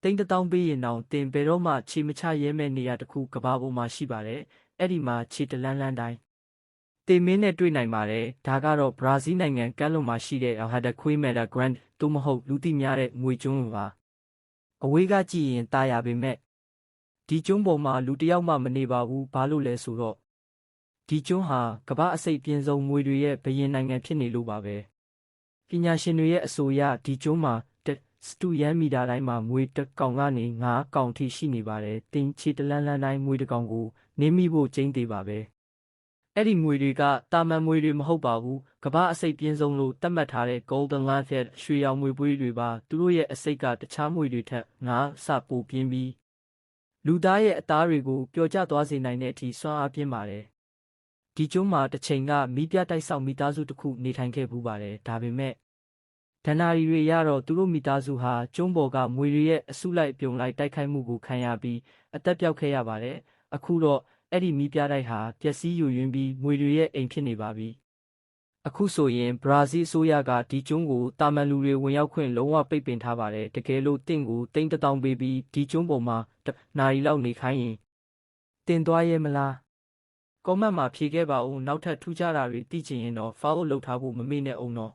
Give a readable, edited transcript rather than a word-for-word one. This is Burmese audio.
တိန်းတထောင်ပေးရင်တောင်တင်ဘယ်တော့မှခြေမချရဲမဲ့နေရာတစ်ခုကဘာပေါ်မှာရှိပါတယ်အဲ့ဒီမှာခြေတလန်းလန်းတိုင်းတင်မင်းနဲ့တွေ့နိုင်ပါတယ်ဒါကတော့ဘရာဇီးနိုင်ငံကမ်းလွန်မှာရှိတဲ့ Alhada-Queimada Grande သို့မဟုတ်လူသိများတဲ့ငွေကျွန်းပါအဝေးကကြည့်ရင်တာယာပေမဲ့ဒီကျွန်းပေါ်မှာလူတယောက်မှမနေပါဘူးဘာလို့လဲဆိုတော့ဒီကျွန်းဟာကမ္ဘာအစိပ်ပြင်းဆုံးငွေတွေရဲ့ဘယင်နိုင်ငံဖြစ်နေလို့ပါပဲပညာရှင်တွေရဲ့အဆိုအရဒီကျွန်းမှာစတူယန်မီတာတိုင်းမှာငွေတစ်ကောင်ကနေ9ကောင်ထိရှိနေပါတယ်တင်ချီတလန်းလန်းတိုင်းငွေတစ်ကောင်ကိုနင်းမိဖို့ကျင်းသေးပါပဲအဲ့ဒီငွေတွေကတာမန်ငွေတွေမဟုတ်ပါဘူးကမ္ဘာအစိပ်ပြင်းဆုံးလို့သတ်မှတ်ထားတဲ့ Golden Lancet ရွှေရောင်ငွေပွေးတွေပါသူတို့ရဲ့အစိပ်ကတခြားငွေတွေထက်9ဆပိုပြင်းပြီးလူသားရဲ့အသားတွေကိုပျော်ကျသွားစေနိုင်တဲ့အထိစွမ်းအားပြင်းပါတယ်ဒီကျွန်းမှာတစ်ချိန်ကမီးပြတိုက်ဆောက်မိသားစုတစ်ခုနေထိုင်ခဲ့ဘူးပါတယ်ဒါပေမဲ့ဒဏ္ဍာရီတွေရတော့သူတို့မိသားစုဟာကျွန်းပေါ်ကမွေတွေရဲ့အစုလိုက်ပြုံလိုက်တိုက်ခိုက်မှုကိုခံရပြီးအသက်ပြောက်ခဲ့ရပါတယ်အခုတော့အဲ့ဒီမီးပြတိုက်ဟာပျက်စီးယိုယွင်းပြီးမွေတွေရဲ့အိမ်ဖြစ်နေပါပြီအခုဆိုရင်ဘရာဇီးအစိုးရကဒီကျွန်းကိုတာမန်လူတွေဝင်ရောက်ခွင့်လုံးဝပိတ်ပင်ထားပါတယ်တကယ်လို့တင့်ကိုတိန်းတထောင်ပေးပြီးဒီကျွန်းပေါ်မှာနာရီလောက်နေခိုင်းရင်တင်သွားရဲမလားကွန်မန့်မှာဖြေခဲ့ပါဦးနောက်ထပ်ထူးခြားတာတွေသိချင်ရင်တော့ follow လုပ်ထားဖို့မမေ့နဲ့အောင်တော့